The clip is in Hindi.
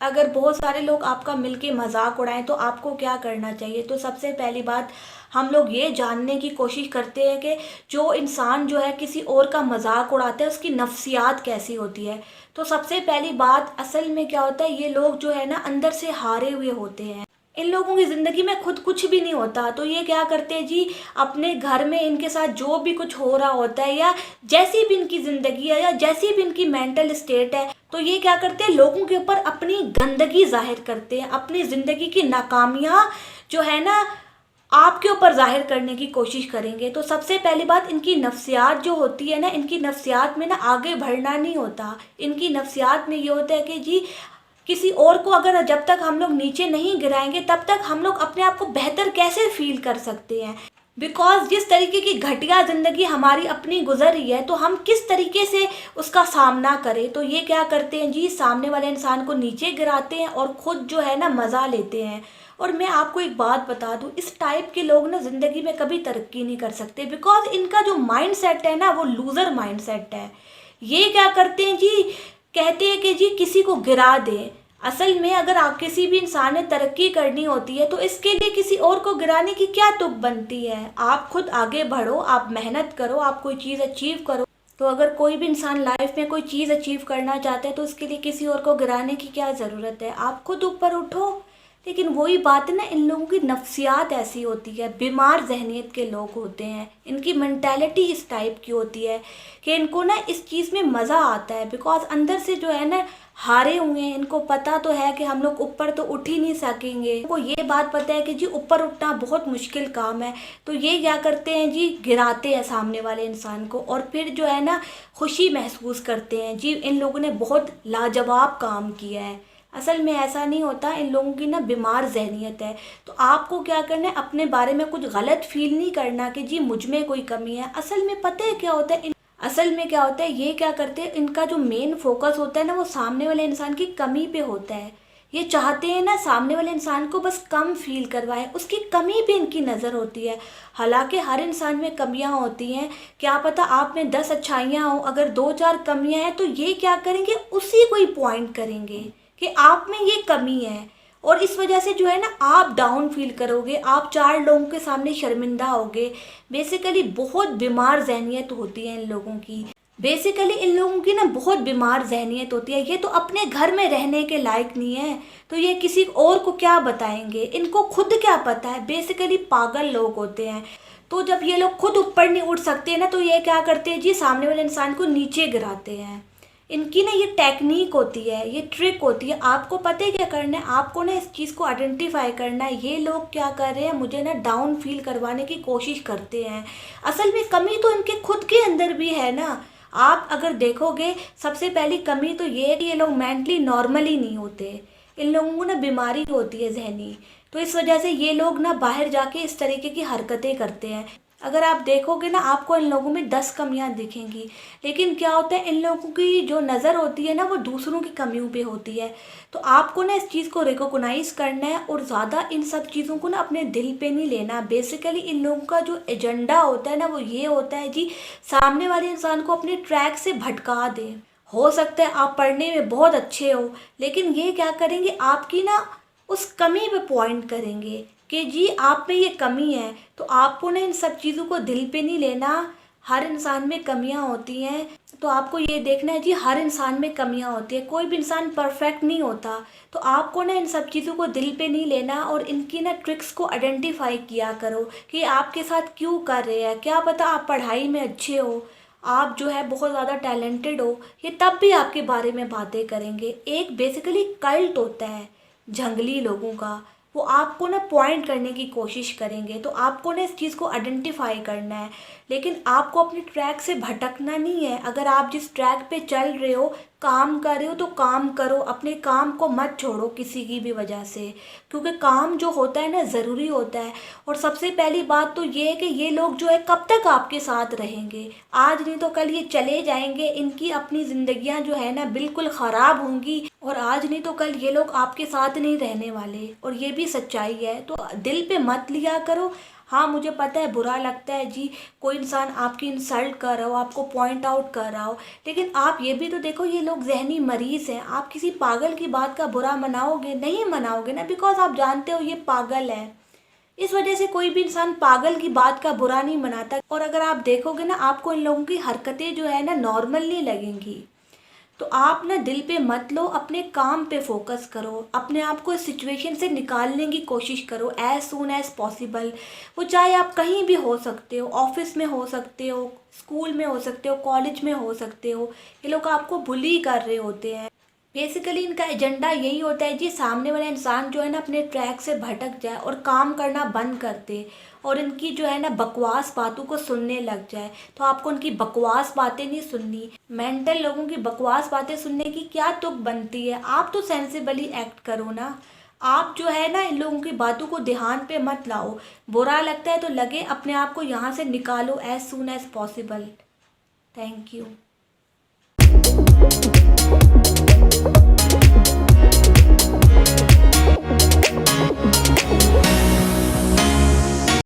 अगर बहुत सारे लोग आपका मिलके मजाक उड़ाएं तो आपको क्या करना चाहिए? तो सबसे पहली बात, हम लोग ये जानने की कोशिश करते हैं कि जो इंसान जो है किसी और का मजाक उड़ाता है उसकी नफ्सियात कैसी होती है। तो सबसे पहली बात, असल में क्या होता है, ये लोग जो है ना अंदर से हारे हुए होते हैं। इन लोगों की ज़िंदगी में खुद कुछ भी नहीं होता, तो ये क्या करते हैं जी, अपने घर में इनके साथ जो भी कुछ हो रहा होता है या जैसी भी इनकी ज़िंदगी है या जैसी भी इनकी मेंटल स्टेट है, तो ये क्या करते हैं, लोगों के ऊपर अपनी गंदगी जाहिर करते हैं, अपनी ज़िंदगी की नाकामियाँ जो है ना आपके ऊपर जाहिर करने की कोशिश करेंगे। तो सबसे पहली बात, इनकी नफ्सियात जो होती है ना, इनकी नफ्सियात में ना आगे बढ़ना नहीं होता। इनकी नफ्सियात में ये होता है कि जी किसी और को अगर जब तक हम लोग नीचे नहीं गिराएंगे तब तक हम लोग अपने आप को बेहतर कैसे फील कर सकते हैं। बिकॉज जिस तरीके की घटिया ज़िंदगी हमारी अपनी गुजर रही है, तो हम किस तरीके से उसका सामना करें। तो ये क्या करते हैं जी, सामने वाले इंसान को नीचे गिराते हैं और खुद जो है ना मज़ा लेते हैं। और मैं आपको एक बात बता दूं, इस टाइप के लोग ना ज़िंदगी में कभी तरक्की नहीं कर सकते, बिकॉज इनका जो माइंड सेट है ना वो लूज़र माइंड सेट है। ये क्या करते हैं जी, कहते हैं कि जी किसी को गिरा दें। असल में अगर आप किसी भी इंसान ने तरक्की करनी होती है तो इसके लिए किसी और को गिराने की क्या तुक बनती है। आप खुद आगे बढ़ो, आप मेहनत करो, आप कोई चीज़ अचीव करो। तो अगर कोई भी इंसान लाइफ में कोई चीज़ अचीव करना चाहता है तो उसके लिए किसी और को गिराने की क्या ज़रूरत है। आप खुद ऊपर उठो। लेकिन वही बात है ना, इन लोगों की नफ्सियात ऐसी होती है, बीमार जहनीत के लोग होते हैं, इनकी मेंटालिटी इस टाइप की होती है कि इनको ना इस चीज़ में मज़ा आता है। बिकॉज अंदर से जो है ना हारे हुए हैं, इनको पता तो है कि हम लोग ऊपर तो उठ ही नहीं सकेंगे, इनको ये बात पता है कि जी ऊपर उठना बहुत मुश्किल काम है। तो ये क्या करते हैं जी, गिराते हैं सामने वाले इंसान को और फिर जो है ना खुशी महसूस करते हैं जी इन लोगों ने बहुत लाजवाब काम किया है। असल में ऐसा नहीं होता, इन लोगों की ना बीमार जहनीत है। तो आपको क्या करना है, अपने बारे में कुछ गलत फील नहीं करना कि जी मुझ में कोई कमी है। असल में पता है क्या होता है, असल में क्या होता है, ये क्या करते हैं, इनका जो मेन फोकस होता है ना वो सामने वाले इंसान की कमी पे होता है। ये चाहते हैं ना सामने वाले इंसान को बस कम फील करवाएं, उसकी कमी पे इनकी नज़र होती है। हालांकि हर इंसान में कमियां होती हैं, क्या पता आप में 10 अच्छाइयां हो, अगर 2-4 कमियां हैं तो ये क्या करेंगे, उसी को ही पॉइंट करेंगे कि आप में ये कमी है। और इस वजह से जो है ना आप डाउन फील करोगे, आप 4 लोगों के सामने शर्मिंदा होगे। बेसिकली बहुत बीमार जहनीत होती है इन लोगों की। बेसिकली इन लोगों की ना बहुत बीमार जहनीत होती है। ये तो अपने घर में रहने के लायक नहीं है, तो ये किसी और को क्या बताएंगे, इनको खुद क्या पता है। बेसिकली पागल लोग होते हैं। तो जब ये लोग खुद ऊपर नहीं उठ सकते हैं ना, तो ये क्या करते हैं जी, सामने वाले इंसान को नीचे गिराते हैं। इनकी ना ये टेक्निक होती है, ये ट्रिक होती है। आपको पता है क्या करना है, आपको ना इस चीज़ को आइडेंटिफाई करना है, ये लोग क्या कर रहे हैं, मुझे ना डाउन फील करवाने की कोशिश करते हैं। असल में कमी तो इनके खुद के अंदर भी है ना। आप अगर देखोगे, सबसे पहली कमी तो ये है कि ये लोग मेंटली नॉर्मल ही नहीं होते। इन लोगों को ना बीमारी होती है जहनी। तो इस वजह से ये लोग ना बाहर जाके इस तरीके की हरकतें करते हैं। अगर आप देखोगे ना, आपको इन लोगों में 10 कमियां दिखेंगी, लेकिन क्या होता है, इन लोगों की जो नज़र होती है ना वो दूसरों की कमियों पे होती है। तो आपको ना इस चीज़ को रिकॉग्नाइज करना है और ज़्यादा इन सब चीज़ों को ना अपने दिल पे नहीं लेना। बेसिकली इन लोगों का जो एजेंडा होता है ना वो ये होता है जी, सामने वाले इंसान को अपने ट्रैक से भटका दे। हो सकता है आप पढ़ने में बहुत अच्छे हो, लेकिन ये क्या करेंगे, आपकी ना उस कमी पे पॉइंट करेंगे कि जी आप में ये कमी है। तो आपको ना इन सब चीज़ों को दिल पे नहीं लेना। हर इंसान में कमियां होती हैं, तो आपको ये देखना है जी हर इंसान में कमियां होती है, कोई भी इंसान परफेक्ट नहीं होता। तो आपको ना इन सब चीज़ों को दिल पे नहीं लेना और इनकी ना ट्रिक्स को आइडेंटिफाई किया करो कि आपके साथ क्यों कर रहे हैं। क्या पता आप पढ़ाई में अच्छे हो, आप जो है बहुत ज़्यादा टैलेंटेड हो, ये तब भी आपके बारे में बातें करेंगे। एक बेसिकली कल्ट होता है जंगली लोगों का, वो आपको ना पॉइंट करने की कोशिश करेंगे। तो आपको ना इस चीज़ को आइडेंटिफाई करना है, लेकिन आपको अपने ट्रैक से भटकना नहीं है। अगर आप जिस ट्रैक पे चल रहे हो, काम कर रहे हो, तो काम करो, अपने काम को मत छोड़ो किसी की भी वजह से, क्योंकि काम जो होता है ना ज़रूरी होता है। और सबसे पहली बात तो ये है कि ये लोग जो है कब तक आपके साथ रहेंगे, आज नहीं तो कल ये चले जाएंगे। इनकी अपनी ज़िंदगियां जो है ना बिल्कुल ख़राब होंगी और आज नहीं तो कल ये लोग आपके साथ नहीं रहने वाले, और ये भी सच्चाई है। तो दिल पे मत लिया करो, हाँ मुझे पता है बुरा लगता है जी, कोई इंसान आपकी इंसल्ट कर रहा हो, आपको पॉइंट आउट कर रहा हो, लेकिन आप ये भी तो देखो ये लोग जहनी मरीज हैं। आप किसी पागल की बात का बुरा मनाओगे? नहीं मनाओगे ना, बिकॉज आप जानते हो ये पागल है। इस वजह से कोई भी इंसान पागल की बात का बुरा नहीं मनाता। और अगर आप देखोगे ना, आपको इन लोगों की हरकतें जो है ना नॉर्मल नहीं लगेंगी। तो आप ना दिल पे मत लो, अपने काम पे फोकस करो, अपने आप को इस सिचुएशन से निकालने की कोशिश करो एज सून एज पॉसिबल। वो चाहे आप कहीं भी हो सकते हो, ऑफिस में हो सकते हो, स्कूल में हो सकते हो, कॉलेज में हो सकते हो। ये लोग आपको बुली कर रहे होते हैं। बेसिकली इनका एजेंडा यही होता है जी, सामने वाला इंसान जो है ना अपने ट्रैक से भटक जाए और काम करना बंद कर दे, और इनकी जो है ना बकवास बातों को सुनने लग जाए। तो आपको उनकी बकवास बातें नहीं सुननी। मेंटल लोगों की बकवास बातें सुनने की क्या तुक बनती है? आप तो सेंसिबली एक्ट करो ना। आप जो है ना इन लोगों की बातों को ध्यान पे मत लाओ। बुरा लगता है तो लगे, अपने आप को यहाँ से निकालो as soon as possible. Thank you.